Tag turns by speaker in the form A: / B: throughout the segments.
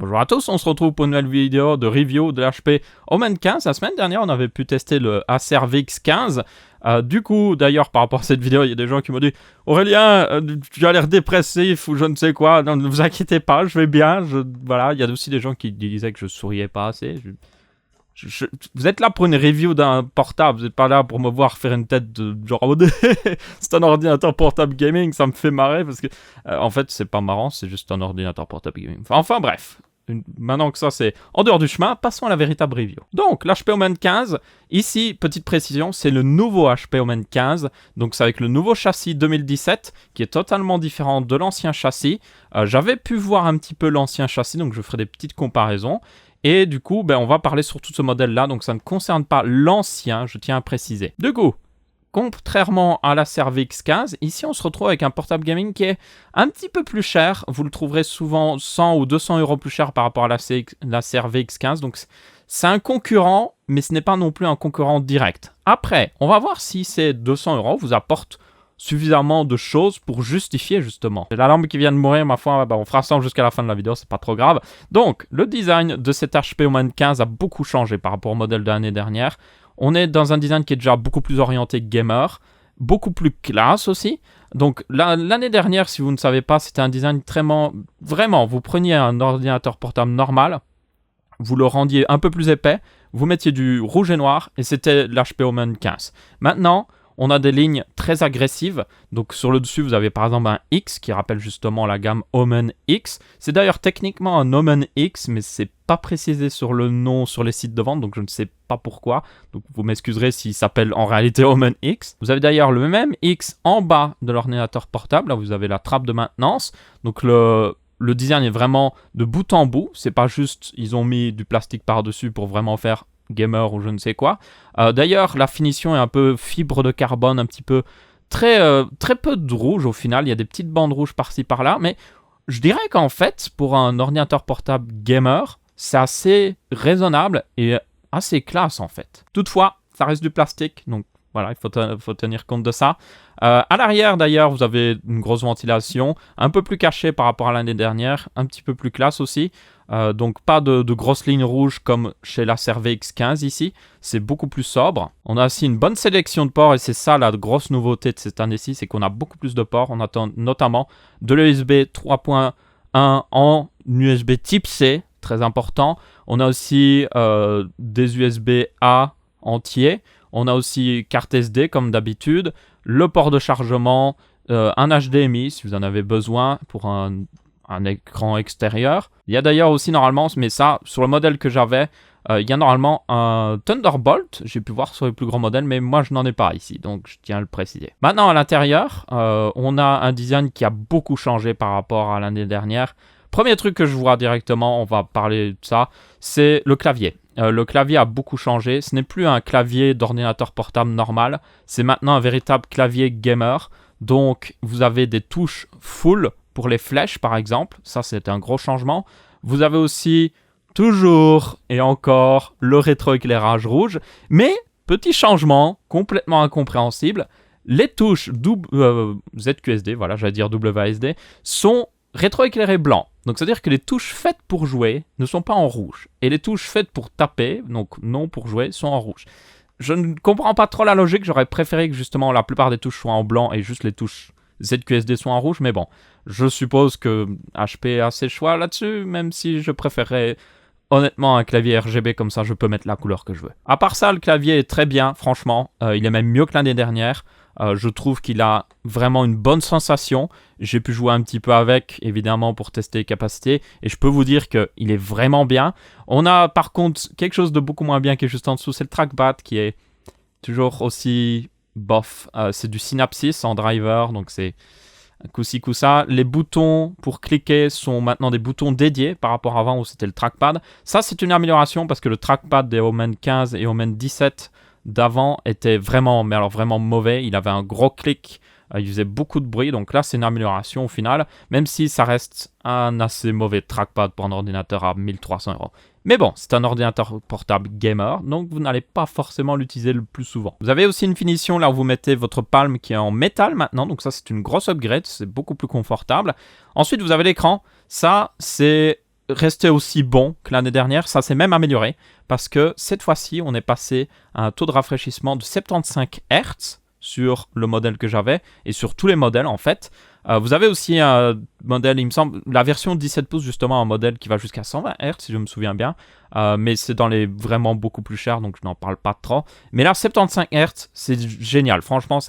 A: Bonjour à tous, on se retrouve pour une nouvelle vidéo de review de l'HP Omen 15. La semaine dernière, on avait pu tester le Acer VX15. Du coup, d'ailleurs, par rapport à cette vidéo, il y a des gens qui m'ont dit « Aurélien, tu as l'air dépressif ou je ne sais quoi. Non, ne vous inquiétez pas, je vais bien. » Voilà, il y a aussi des gens qui disaient que je souriais pas assez. Vous êtes là pour une review d'un portable, vous n'êtes pas là pour me voir faire une tête de genre c'est un ordinateur portable gaming, ça me fait marrer parce que en fait c'est pas marrant, c'est juste un ordinateur portable gaming. Enfin bref, maintenant que ça c'est en dehors du chemin, passons à la véritable review. Donc l'HP Omen 15, ici petite précision, c'est le nouveau HP Omen 15, donc c'est avec le nouveau châssis 2017 qui est totalement différent de l'ancien châssis. J'avais pu voir un petit peu l'ancien châssis, donc je ferai des petites comparaisons. Et du coup, on va parler surtout de ce modèle-là, donc ça ne concerne pas l'ancien, je tiens à préciser. Du coup, contrairement à l'Acer VX15, ici on se retrouve avec un portable gaming qui est un petit peu plus cher. Vous le trouverez souvent 100 ou 200 € plus cher par rapport à l'Acer VX15. Donc c'est un concurrent, mais ce n'est pas non plus un concurrent direct. Après, on va voir si ces 200 € vous apportent suffisamment de choses pour justifier justement. La lampe qui vient de mourir, ma foi, on fera ça jusqu'à la fin de la vidéo, c'est pas trop grave. Donc, le design de cet HP Omen 15 a beaucoup changé par rapport au modèle de l'année dernière. On est dans un design qui est déjà beaucoup plus orienté gamer, beaucoup plus classe aussi. Donc, l'année dernière, si vous ne savez pas, c'était un design vraiment, vous preniez un ordinateur portable normal, vous le rendiez un peu plus épais, vous mettiez du rouge et noir, et c'était l'HP Omen 15. Maintenant, on a des lignes très agressives. Donc sur le dessus, vous avez par exemple un X qui rappelle justement la gamme Omen X. C'est d'ailleurs techniquement un Omen X, mais c'est pas précisé sur le nom sur les sites de vente, donc je ne sais pas pourquoi. Donc vous m'excuserez s'il s'appelle en réalité Omen X. Vous avez d'ailleurs le même X en bas de l'ordinateur portable. Là, vous avez la trappe de maintenance. Donc le design est vraiment de bout en bout. C'est pas juste, ils ont mis du plastique par-dessus pour vraiment faire gamer ou je ne sais quoi. D'ailleurs, la finition est un peu fibre de carbone, un petit peu très peu de rouge au final. Il y a des petites bandes rouges par-ci par-là, mais je dirais qu'en fait, pour un ordinateur portable gamer, c'est assez raisonnable et assez classe en fait. Toutefois, ça reste du plastique, donc voilà, il faut tenir compte de ça. À l'arrière d'ailleurs, vous avez une grosse ventilation, un peu plus cachée par rapport à l'année dernière, un petit peu plus classe aussi. Donc pas de grosses lignes rouges comme chez l'Acer VX15 ici, c'est beaucoup plus sobre. On a aussi une bonne sélection de ports et c'est ça la grosse nouveauté de cette année-ci, c'est qu'on a beaucoup plus de ports. On a notamment de l'USB 3.1 en USB Type C, très important. On a aussi des USB A entiers. On a aussi carte SD comme d'habitude, le port de chargement, un HDMI si vous en avez besoin pour un écran extérieur. Il y a d'ailleurs aussi normalement, mais ça, sur le modèle que j'avais, il y a normalement un Thunderbolt. J'ai pu voir sur les plus grands modèles, mais moi je n'en ai pas ici, donc je tiens à le préciser. Maintenant à l'intérieur, on a un design qui a beaucoup changé par rapport à l'année dernière. Premier truc que je vois directement, on va parler de ça, c'est le clavier. Le clavier a beaucoup changé, ce n'est plus un clavier d'ordinateur portable normal, c'est maintenant un véritable clavier gamer. Donc vous avez des touches full pour les flèches par exemple, ça c'est un gros changement. Vous avez aussi toujours et encore le rétroéclairage rouge, mais petit changement complètement incompréhensible, les touches ZQSD, voilà j'allais dire WASD, sont rétroéclairées blanc. Donc c'est-à-dire que les touches faites pour jouer ne sont pas en rouge, et les touches faites pour taper, donc non pour jouer, sont en rouge. Je ne comprends pas trop la logique, j'aurais préféré que justement la plupart des touches soient en blanc et juste les touches ZQSD soient en rouge, mais bon, je suppose que HP a ses choix là-dessus, même si je préférerais honnêtement un clavier RGB, comme ça je peux mettre la couleur que je veux. À part ça, le clavier est très bien, franchement, il est même mieux que l'année dernière. Je trouve qu'il a vraiment une bonne sensation. J'ai pu jouer un petit peu avec, évidemment, pour tester les capacités. Et je peux vous dire qu'il est vraiment bien. On a par contre quelque chose de beaucoup moins bien qui est juste en dessous. C'est le trackpad qui est toujours aussi bof. C'est du Synapsys en driver. Donc c'est coup-ci, coup-ça. Les boutons pour cliquer sont maintenant des boutons dédiés par rapport à avant où c'était le trackpad. Ça, c'est une amélioration parce que le trackpad des Omen 15 et Omen 17 d'avant était vraiment, mais alors vraiment mauvais. Il avait un gros clic, il faisait beaucoup de bruit, donc là c'est une amélioration au final, même si ça reste un assez mauvais trackpad pour un ordinateur à 1300 €. Mais bon, c'est un ordinateur portable gamer, donc vous n'allez pas forcément l'utiliser le plus souvent. Vous avez aussi une finition là où vous mettez votre palme qui est en métal maintenant, donc ça c'est une grosse upgrade, c'est beaucoup plus confortable. Ensuite vous avez l'écran, ça c'est rester aussi bon que l'année dernière. Ça s'est même amélioré parce que cette fois-ci, on est passé à un taux de rafraîchissement de 75 Hz sur le modèle que j'avais et sur tous les modèles en fait. Vous avez aussi un modèle, il me semble, la version 17 pouces justement, un modèle qui va jusqu'à 120 Hz si je me souviens bien, mais c'est dans les vraiment beaucoup plus chers, donc je n'en parle pas trop. Mais là, 75 Hz, c'est génial, franchement.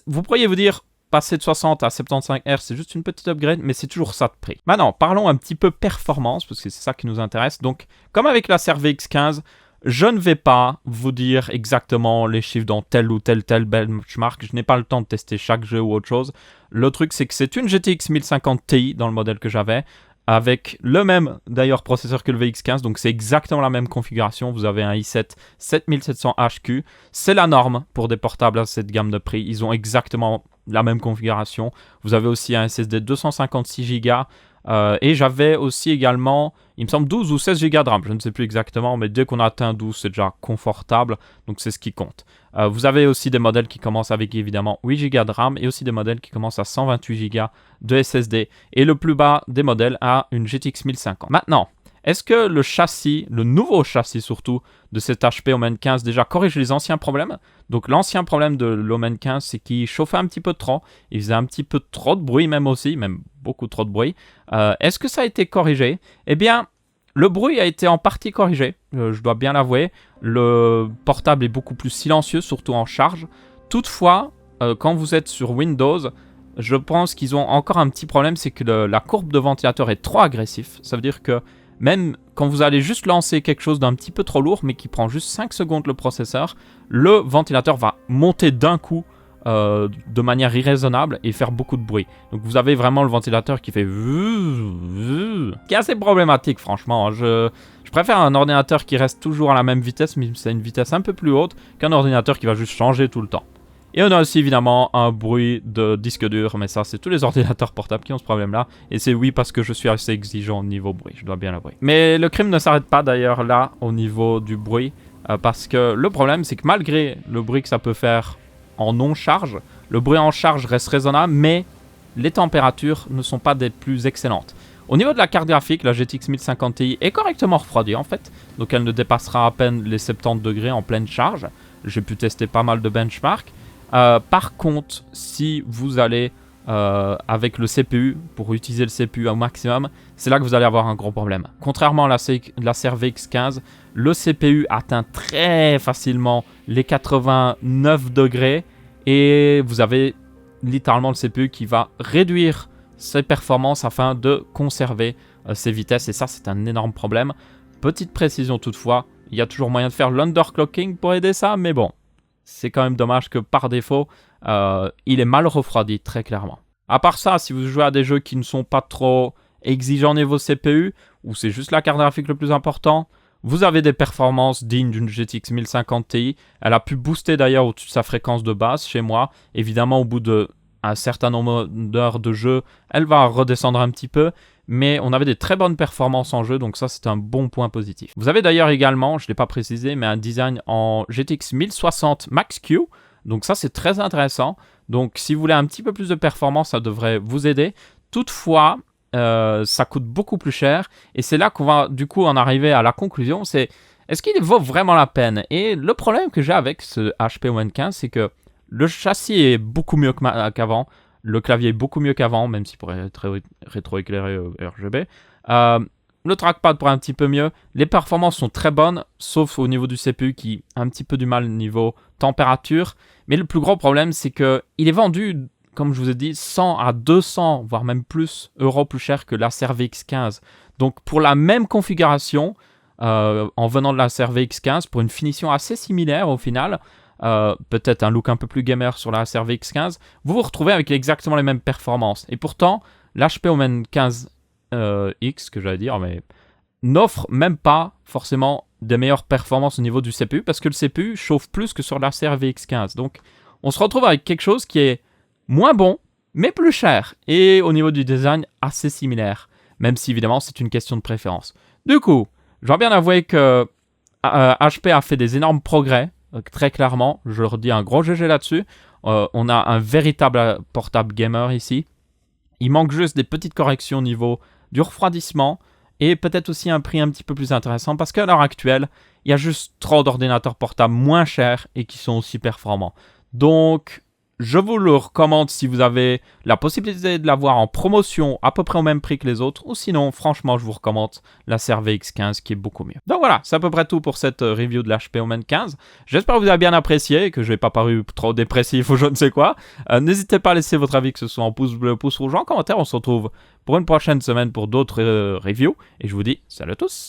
A: Vous pourriez vous dire, passer de 60 à 75 Hz, c'est juste une petite upgrade, mais c'est toujours ça de prix. Maintenant, parlons un petit peu performance, parce que c'est ça qui nous intéresse. Donc, comme avec la CRVX 15, je ne vais pas vous dire exactement les chiffres dans tel ou tel benchmark. Je n'ai pas le temps de tester chaque jeu ou autre chose. Le truc, c'est que c'est une GTX 1050 Ti dans le modèle que j'avais, avec le même d'ailleurs processeur que le VX15, donc c'est exactement la même configuration. Vous avez un i7 7700HQ. C'est la norme pour des portables à cette gamme de prix. Ils ont exactement la même configuration. Vous avez aussi un SSD 256 Go. Et j'avais aussi également, il me semble 12 ou 16 Go de RAM, je ne sais plus exactement, mais dès qu'on a atteint 12, c'est déjà confortable, donc c'est ce qui compte. Vous avez aussi des modèles qui commencent avec évidemment 8 Go de RAM et aussi des modèles qui commencent à 128 Go de SSD. Et le plus bas des modèles a une GTX 1050. Maintenant, est-ce que le châssis, le nouveau châssis surtout, de cet HP Omen 15 déjà corrige les anciens problèmes? Donc l'ancien problème de l'Omen 15, c'est qu'il chauffait un petit peu trop, il faisait un petit peu trop de bruit même aussi, même beaucoup trop de bruit. Est-ce que ça a été corrigé? Eh bien, le bruit a été en partie corrigé, je dois bien l'avouer. Le portable est beaucoup plus silencieux, surtout en charge. Toutefois, quand vous êtes sur Windows, je pense qu'ils ont encore un petit problème, c'est que la courbe de ventilateur est trop agressive. Ça veut dire que même quand vous allez juste lancer quelque chose d'un petit peu trop lourd, mais qui prend juste 5 secondes le processeur, le ventilateur va monter d'un coup de manière irraisonnable et faire beaucoup de bruit. Donc vous avez vraiment le ventilateur qui fait qui est assez problématique franchement. Je préfère un ordinateur qui reste toujours à la même vitesse, mais c'est une vitesse un peu plus haute, qu'un ordinateur qui va juste changer tout le temps. Et on a aussi évidemment un bruit de disque dur, mais ça c'est tous les ordinateurs portables qui ont ce problème là. Et c'est oui parce que je suis assez exigeant au niveau bruit, je dois bien l'avouer. Mais le crime ne s'arrête pas d'ailleurs là au niveau du bruit, parce que le problème c'est que malgré le bruit que ça peut faire en non-charge, le bruit en charge reste raisonnable, mais les températures ne sont pas des plus excellentes. Au niveau de la carte graphique, la GTX 1050 Ti est correctement refroidie en fait, donc elle ne dépassera à peine les 70 degrés en pleine charge. J'ai pu tester pas mal de benchmarks. Par contre, si vous allez avec le CPU, pour utiliser le CPU au maximum, c'est là que vous allez avoir un gros problème. Contrairement à la CRVX 15, le CPU atteint très facilement les 89 degrés et vous avez littéralement le CPU qui va réduire ses performances afin de conserver ses vitesses, et ça c'est un énorme problème. Petite précision toutefois, il y a toujours moyen de faire l'underclocking pour aider ça, mais bon, c'est quand même dommage que par défaut, il est mal refroidi, très clairement. À part ça, si vous jouez à des jeux qui ne sont pas trop exigeants niveau CPU, ou c'est juste la carte graphique le plus important, vous avez des performances dignes d'une GTX 1050 Ti. Elle a pu booster d'ailleurs au-dessus de sa fréquence de base chez moi. Évidemment, au bout d'un certain nombre d'heures de jeu, elle va redescendre un petit peu. Mais on avait des très bonnes performances en jeu, donc ça c'est un bon point positif. Vous avez d'ailleurs également, je ne l'ai pas précisé, mais un design en GTX 1060 Max-Q. Donc ça c'est très intéressant. Donc si vous voulez un petit peu plus de performance, ça devrait vous aider. Toutefois, ça coûte beaucoup plus cher. Et c'est là qu'on va du coup en arriver à la conclusion, c'est est-ce qu'il vaut vraiment la peine? Et le problème que j'ai avec ce HP Omen 15, c'est que le châssis est beaucoup mieux qu'avant. Le clavier est beaucoup mieux qu'avant, même s'il pourrait être rétroéclairé RGB. Le trackpad pourrait un petit peu mieux. Les performances sont très bonnes, sauf au niveau du CPU qui a un petit peu du mal niveau température. Mais le plus gros problème, c'est qu'il est vendu, comme je vous ai dit, 100 à 200, voire même plus, euros plus cher que la CRVX 15. Donc pour la même configuration, en venant de la CRVX 15, pour une finition assez similaire au final, peut-être un look un peu plus gamer sur la CRVX 15, vous vous retrouvez avec exactement les mêmes performances. Et pourtant, l'HP Omen 15 X, que j'allais dire, mais n'offre même pas forcément des meilleures performances au niveau du CPU, parce que le CPU chauffe plus que sur la CRVX 15. Donc, on se retrouve avec quelque chose qui est moins bon, mais plus cher, et au niveau du design, assez similaire, même si évidemment c'est une question de préférence. Du coup, je dois bien avouer que HP a fait des énormes progrès. Très clairement, je leur dis un gros GG là-dessus. On a un véritable portable gamer ici. Il manque juste des petites corrections au niveau du refroidissement et peut-être aussi un prix un petit peu plus intéressant parce qu'à l'heure actuelle, il y a juste trop d'ordinateurs portables moins chers et qui sont aussi performants. Donc, je vous le recommande si vous avez la possibilité de l'avoir en promotion à peu près au même prix que les autres, ou sinon, franchement, je vous recommande la X 15 qui est beaucoup mieux. Donc voilà, c'est à peu près tout pour cette review de l'HP Omen 15. J'espère que vous avez bien apprécié et que je n'ai pas paru trop dépressif ou je ne sais quoi. N'hésitez pas à laisser votre avis, que ce soit en pouce bleu, pouce rouge, en commentaire. On se retrouve pour une prochaine semaine pour d'autres reviews. Et je vous dis salut à tous.